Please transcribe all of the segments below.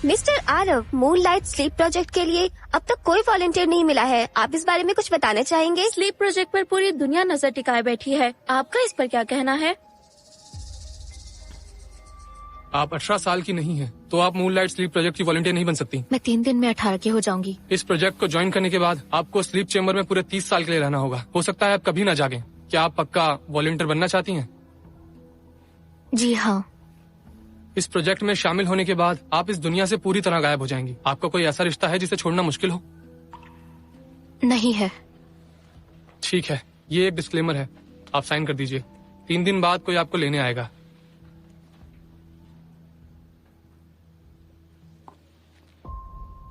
Mister Aarav, moonlight sleep project के लिए अब तक कोई वॉलंटियर नहीं मिला है। आप इस बारे में कुछ बताना चाहेंगे? स्लीप प्रोजेक्ट पर पूरी दुनिया नजर टिकाए बैठी है। आपका इस पर क्या कहना है? आप 18 साल की नहीं हैं, तो आप मूनलाइट स्लीप प्रोजेक्ट की वॉलंटियर नहीं बन सकती। मैं 3 दिन में 18 की हो जाऊंगी। इस प्रोजेक्ट को ज्वाइन करने के बाद आपको स्लीप चेम्बर में पूरे 30 साल के लिए रहना होगा। हो सकता है आप कभी ना जागें। क्या आप पक्का वॉलंटियर बनना चाहती हैं? जी हाँ। इस प्रोजेक्ट में शामिल होने के बाद आप इस दुनिया से पूरी तरह गायब हो जाएंगी। आपका कोई ऐसा रिश्ता है जिसे छोड़ना मुश्किल हो? नहीं है। ठीक है, ये एक डिस्क्लेमर है, आप साइन कर दीजिए। 3 दिन बाद कोई आपको लेने आएगा।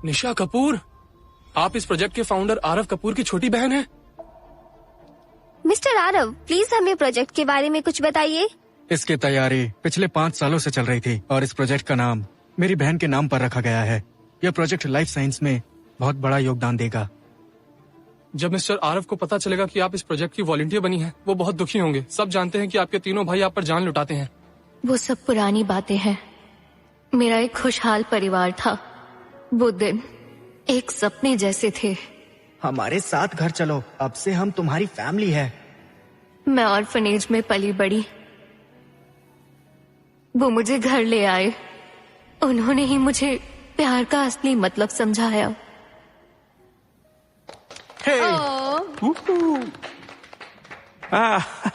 निशा कपूर, आप इस प्रोजेक्ट के फाउंडर आरव कपूर की छोटी बहन हैं। मिस्टर आरव, प्लीज हमें प्रोजेक्ट के बारे में कुछ बताइए। इसकी तैयारी पिछले 5 सालों से चल रही थी और इस प्रोजेक्ट का नाम मेरी बहन के नाम पर रखा गया है। यह प्रोजेक्ट लाइफ साइंस में बहुत बड़ा योगदान देगा। जब मिस्टर आरव को पता चलेगा कि आप इस प्रोजेक्ट की वॉलंटियर बनी हैं, वो बहुत दुखी होंगे। सब जानते हैं कि आपके तीनों भाई आप पर जान लुटाते हैं। वो सब पुरानी बातें हैं। मेरा एक खुशहाल परिवार था। वो दिन एक सपने जैसे थे। हमारे साथ घर चलो, अब से हम तुम्हारी फैमिली है। मैं ऑर्फनेज में पली बड़ी। वो मुझे घर ले आए। उन्होंने ही मुझे प्यार का असली मतलब समझाया।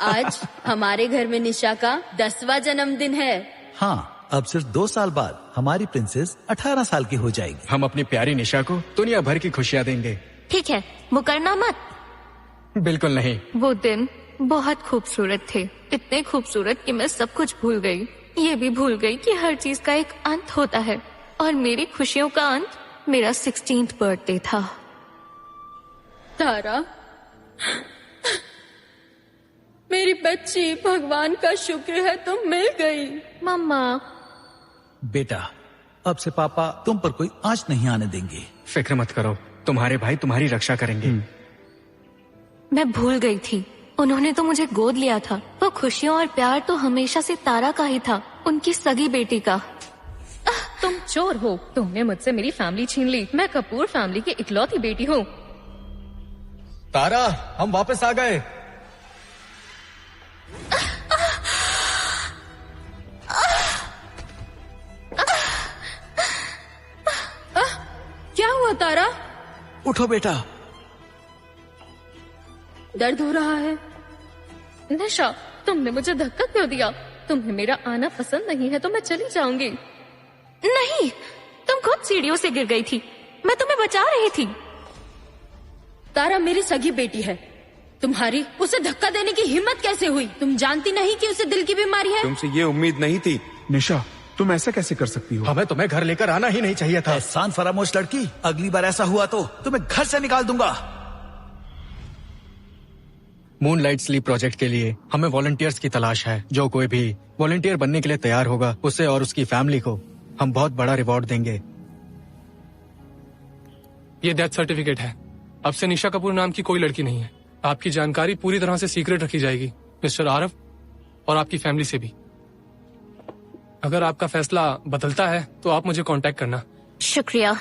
आज हमारे घर में निशा का 10वां जन्मदिन है। हाँ, अब सिर्फ 2 साल बाद हमारी प्रिंसेस 18 साल की हो जाएगी। हम अपनी प्यारी निशा को दुनिया भर की खुशियाँ देंगे। ठीक है, मुकरना मत। बिल्कुल नहीं। वो दिन बहुत खूबसूरत थे, इतने खूबसूरत कि मैं सब कुछ भूल गई। ये भी भूल गई कि हर चीज का एक अंत होता है, और मेरी खुशियों का अंत मेरा 16th बर्थडे था। तारा, मेरी बच्ची, भगवान का शुक्र है तुम मिल गई। मम्मा। बेटा, अब से पापा तुम पर कोई आंच नहीं आने देंगे। फिक्र मत करो, तुम्हारे भाई तुम्हारी रक्षा करेंगे। मैं भूल गई थी, उन्होंने तो मुझे गोद लिया था। वो खुशियाँ और प्यार तो हमेशा से तारा का ही था, उनकी सगी बेटी का। तुम चोर हो, तुमने मुझसे मेरी फैमिली छीन ली। मैं कपूर फैमिली की इकलौती बेटी हूँ। तारा, हम वापस आ गए। क्या हुआ तारा? उठो बेटा। दर्द हो रहा है। निशा, तुमने मुझे धक्का क्यों दिया? तुम्हें मेरा आना पसंद नहीं है तो मैं चली जाऊंगी। नहीं, तुम खुद सीढ़ियों से गिर गई थी, मैं तुम्हें बचा रही थी। तारा मेरी सगी बेटी है, तुम्हारी उसे धक्का देने की हिम्मत कैसे हुई? तुम जानती नहीं कि उसे दिल की बीमारी है? तुमसे ये उम्मीद नहीं थी। निशा, तुम ऐसा कैसे कर सकती हो? हमें तुम्हें घर लेकर आना ही नहीं चाहिए था। एहसान फरामोश लड़की, अगली बार ऐसा हुआ तो तुम्हें घर से निकाल दूंगा। मूनलाइट स्लीप प्रोजेक्ट के लिए हमें वॉलंटियर्स की तलाश है। जो कोई भी वॉलंटियर बनने के लिए तैयार होगा, उसे और उसकी फैमिली को हम बहुत बड़ा रिवॉर्ड देंगे। ये डेथ सर्टिफिकेट है। अब से निशा कपूर नाम की कोई लड़की नहीं है। आपकी जानकारी पूरी तरह से सीक्रेट रखी जाएगी, मिस्टर आरव, और आपकी फैमिली से भी। अगर आपका फैसला बदलता है तो आप मुझे कांटेक्ट करना। शुक्रिया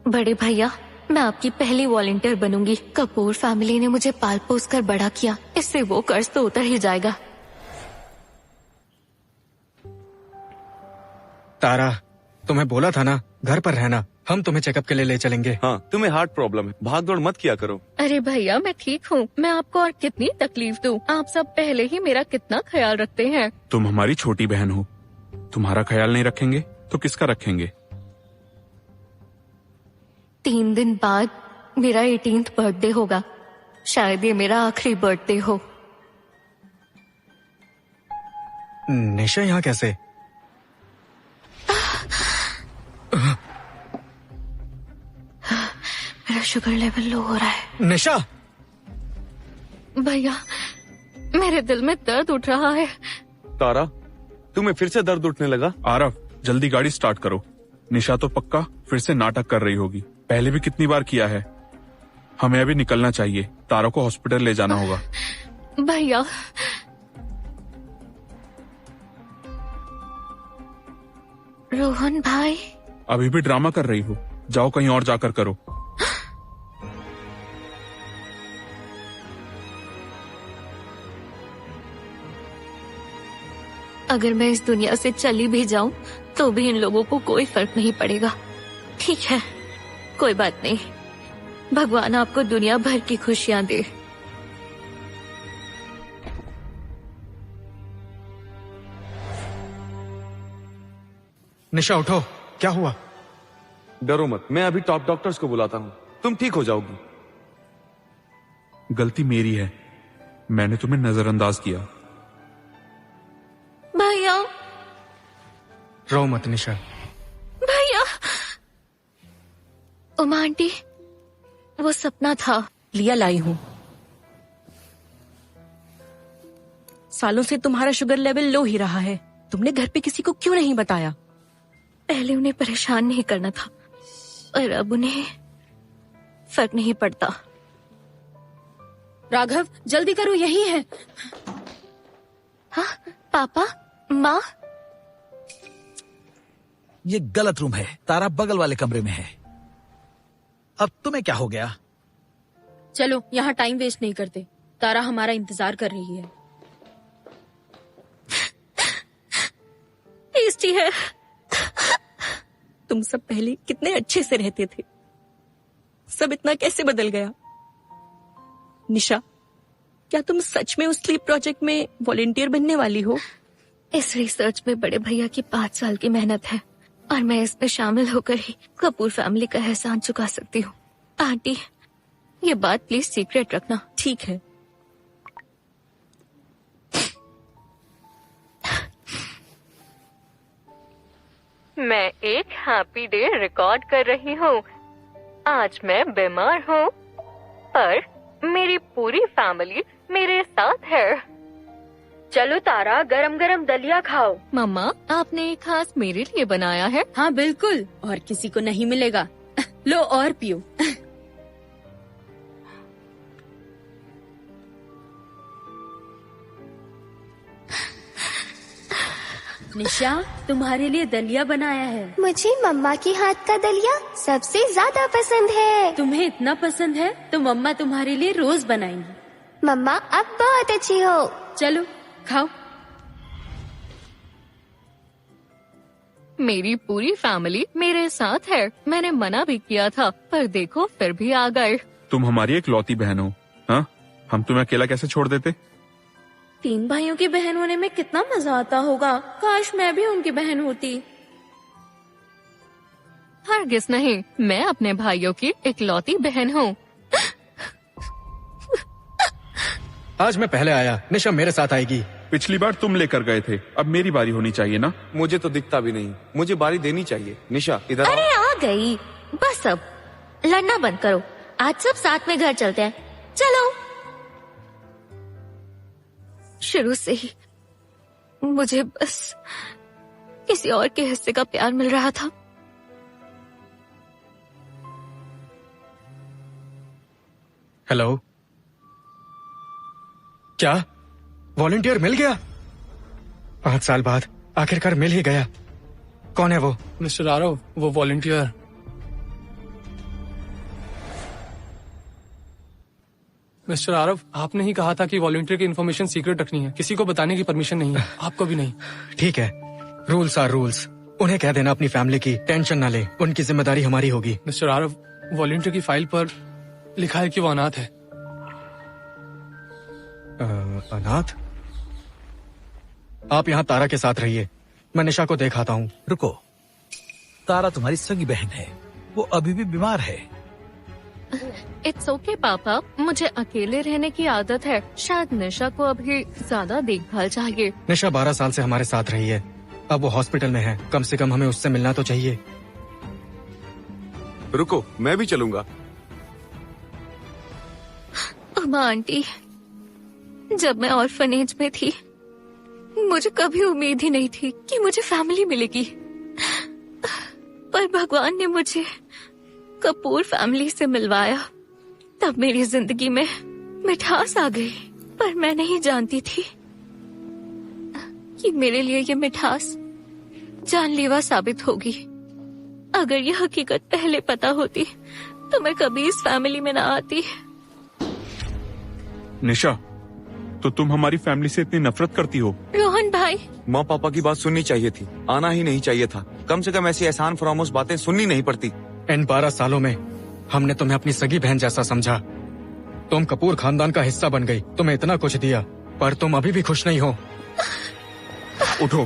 बड़े भैया, मैं आपकी पहली वॉलंटियर बनूंगी। कपूर फैमिली ने मुझे पाल पोस कर बड़ा किया, इससे वो कर्ज तो उतर ही जाएगा। तारा, तुम्हें बोला था ना घर पर रहना, हम तुम्हें चेकअप के लिए ले चलेंगे। हाँ, तुम्हें हार्ट प्रॉब्लम है, भाग दौड़ मत किया करो। अरे भैया, मैं ठीक हूँ। मैं आपको और कितनी तकलीफ दूँ? आप सब पहले ही मेरा कितना ख्याल रखते हैं। तुम हमारी छोटी बहन हो, तुम्हारा ख्याल नहीं रखेंगे तो किसका रखेंगे? 3 दिन बाद मेरा 18th बर्थडे होगा। शायद ये मेरा आखिरी बर्थडे हो। निशा यहाँ कैसे? मेरा शुगर लेवल लो हो रहा है। निशा! भैया, मेरे दिल में दर्द उठ रहा है। तारा, तुम्हें फिर से दर्द उठने लगा? आरव, जल्दी गाड़ी स्टार्ट करो। निशा तो पक्का फिर से नाटक कर रही होगी। पहले भी कितनी बार किया है। हमें अभी निकलना चाहिए, तारा को हॉस्पिटल ले जाना होगा। भैया, रोहन भाई। अभी भी ड्रामा कर रही हो? जाओ कहीं और जाकर करो। अगर मैं इस दुनिया से चली भी जाऊं तो भी इन लोगों को कोई फर्क नहीं पड़ेगा। ठीक है, कोई बात नहीं। भगवान आपको दुनिया भर की खुशियां दे। निशा उठो, क्या हुआ? डरो मत, मैं अभी टॉप डॉक्टर्स को बुलाता हूँ, तुम ठीक हो जाओगी। गलती मेरी है, मैंने तुम्हें नजरअंदाज किया। भैया, रो मत निशा। भैया। उमा आंटी, वो सपना था। लिया लाई हूँ। सालों से तुम्हारा शुगर लेवल लो ही रहा है। तुमने घर पे किसी को क्यों नहीं बताया? पहले उन्हें परेशान नहीं करना था, और अब उन्हें फर्क नहीं पड़ता। राघव, जल्दी करो, यही है। हाँ, पापा, माँ। ये गलत रूम है, तारा बगल वाले कमरे में है। अब तुम्हें क्या हो गया? चलो, यहाँ टाइम वेस्ट नहीं करते। तारा हमारा इंतजार कर रही है। टेस्टी है। तुम सब पहले कितने अच्छे से रहते थे, सब इतना कैसे बदल गया? निशा, क्या तुम सच में उस स्लीप प्रोजेक्ट में वॉलंटियर बनने वाली हो? इस रिसर्च में बड़े भैया की 5 साल की मेहनत है, और मैं इसमें शामिल होकर ही कपूर फैमिली का एहसान चुका सकती हूँ। आंटी, ये बात प्लीज सीक्रेट रखना। ठीक है। मैं एक हैप्पी डे रिकॉर्ड कर रही हूँ। आज मैं बीमार हूँ, पर मेरी पूरी फैमिली मेरे साथ है। चलो तारा, गरम गरम दलिया खाओ। मम्मा, आपने एक खास मेरे लिए बनाया है। हाँ बिल्कुल, और किसी को नहीं मिलेगा। लो और पियो। निशा, तुम्हारे लिए दलिया बनाया है। मुझे मम्मा की हाथ का दलिया सबसे ज्यादा पसंद है। तुम्हें इतना पसंद है तो मम्मा तुम्हारे लिए रोज बनाएंगी। मम्मा अब बहुत अच्छी हो। चलो खाओ। मेरी पूरी फैमिली मेरे साथ है। मैंने मना भी किया था, पर देखो फिर भी आ गए। तुम हमारी एक लौती बहन हो। हाँ, हम तुम्हें अकेला कैसे छोड़ देते? 3 भाइयों की बहन होने में कितना मजा आता होगा। काश मैं भी उनकी बहन होती। हरगिज़ नहीं, मैं अपने भाइयों की इकलौती बहन हूँ। आज मैं पहले आया, निशा मेरे साथ आएगी। पिछली बार तुम लेकर गए थे, अब मेरी बारी होनी चाहिए ना? मुझे तो दिखता भी नहीं, मुझे बारी देनी चाहिए। निशा इधर अरे आ गई, बस अब लड़ना बंद करो। आज सब साथ में घर चलते हैं, चलो। शुरू से ही मुझे बस किसी और के हिस्से का प्यार मिल रहा था। हेलो, क्या वॉलंटियर मिल गया? 5 साल बाद आखिरकार मिल ही गया। कौन है वो? मिस्टर आरव, वो वॉलंटियर। मिस्टर आरव, आपने ही कहा था कि वॉलंटियर की इन्फॉर्मेशन सीक्रेट रखनी है। किसी को बताने की परमिशन नहीं है, आपको भी नहीं। ठीक है, रूल्स आर रूल्स। उन्हें कह देना अपनी फैमिली की टेंशन ना ले, उनकी जिम्मेदारी हमारी होगी। मिस्टर आरव, वॉलंटियर की फाइल पर लिखा है कि वो अनाथ है। अनाथ? आप यहाँ तारा के साथ रहिए, मैं निशा को देखाता हूँ। रुको, तारा तुम्हारी सगी बहन है, वो अभी भी बीमार है। इट्स ओके पापा, मुझे अकेले रहने की आदत है। शायद निशा को अभी ज्यादा देखभाल चाहिए। निशा 12 साल से हमारे साथ रही है, अब वो हॉस्पिटल में है। कम से कम हमें उससे मिलना तो चाहिए। रुको, मैं भी चलूंगा। अम्मा आंटी, जब मैं ऑर्फनेज में थी, मुझे कभी उम्मीद ही नहीं थी कि मुझे फैमिली मिलेगी, पर भगवान ने मुझे कपूर फैमिली से मिलवाया। तब मेरी जिंदगी में मिठास आ गई, पर मैं नहीं जानती थी कि मेरे लिए ये मिठास जानलेवा साबित होगी। अगर ये हकीकत पहले पता होती तो मैं कभी इस फैमिली में ना आती। निशा, तो तुम हमारी फैमिली से इतनी नफरत करती हो? रोहन भाई, माँ पापा की बात सुननी चाहिए थी, आना ही नहीं चाहिए था। कम से कम ऐसी एहसान फरामोश बातें सुननी नहीं पड़ती। इन 12 सालों में हमने तुम्हें अपनी सगी बहन जैसा समझा। तुम कपूर खानदान का हिस्सा बन गई, तुम्हें इतना कुछ दिया, पर तुम अभी भी खुश नहीं हो। उठो,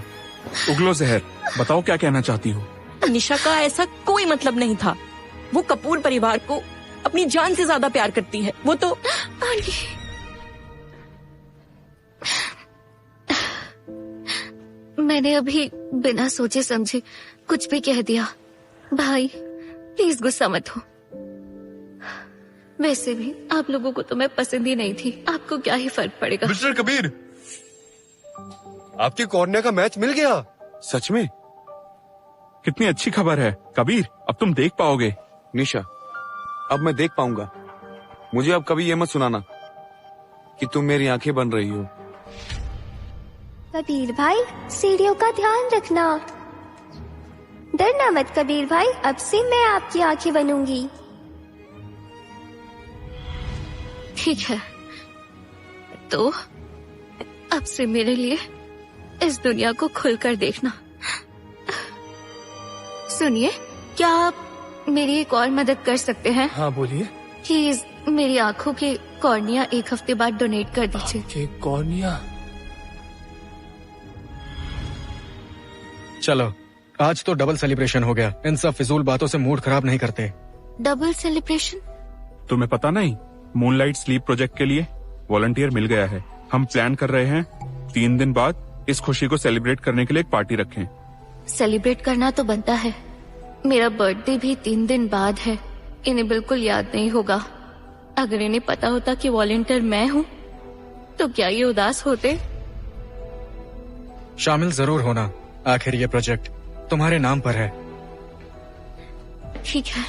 उगलो जहर, बताओ क्या कहना चाहती हो? निशा का ऐसा कोई मतलब नहीं था। वो कपूर परिवार को अपनी जान से ज्यादा प्यार करती है। वो तो मैंने अभी बिना सोचे समझे कुछ भी कह दिया। भाई प्लीज गुस्सा मत हो। वैसे भी आप लोगों को तो मैं पसंद ही नहीं थी, आपको क्या ही फर्क पड़ेगा। मिस्टर कबीर, आपकी कॉर्निया का मैच मिल गया। सच में? कितनी अच्छी खबर है कबीर, अब तुम देख पाओगे। निशा, अब मैं देख पाऊंगा। मुझे अब कभी ये मत सुनाना कि तुम मेरी आंखें बन रही हो। कबीर भाई, सीढ़ियों का ध्यान रखना। डरना मत कबीर भाई, अब से मैं आपकी आंखें बनूंगी। ठीक है, तो अब से मेरे लिए इस दुनिया को खुलकर देखना। सुनिए, क्या आप मेरी एक और मदद कर सकते हैं? हाँ बोलिए। प्लीज मेरी आंखों के कॉर्निया 1 हफ्ते बाद डोनेट कर दीजिए। कॉर्निया? चलो, आज तो डबल सेलिब्रेशन हो गया। इन सब फिजूल बातों से मूड खराब नहीं करते। Double celebration? तुम्हें पता नहीं, मूनलाइट स्लीप प्रोजेक्ट के लिए वॉलंटियर मिल गया है। हम प्लान कर रहे हैं 3 दिन बाद इस खुशी को सेलिब्रेट करने के लिए एक पार्टी रखें। सेलिब्रेट करना तो बनता है। मेरा बर्थडे भी 3 दिन बाद है। इन्हें बिल्कुल याद नहीं होगा। अगर इन्हें पता होता कि वॉलंटियर मैं हूँ तो क्या ये उदास होते? शामिल जरूर होना, आखिर ये प्रोजेक्ट तुम्हारे नाम पर है। ठीक है।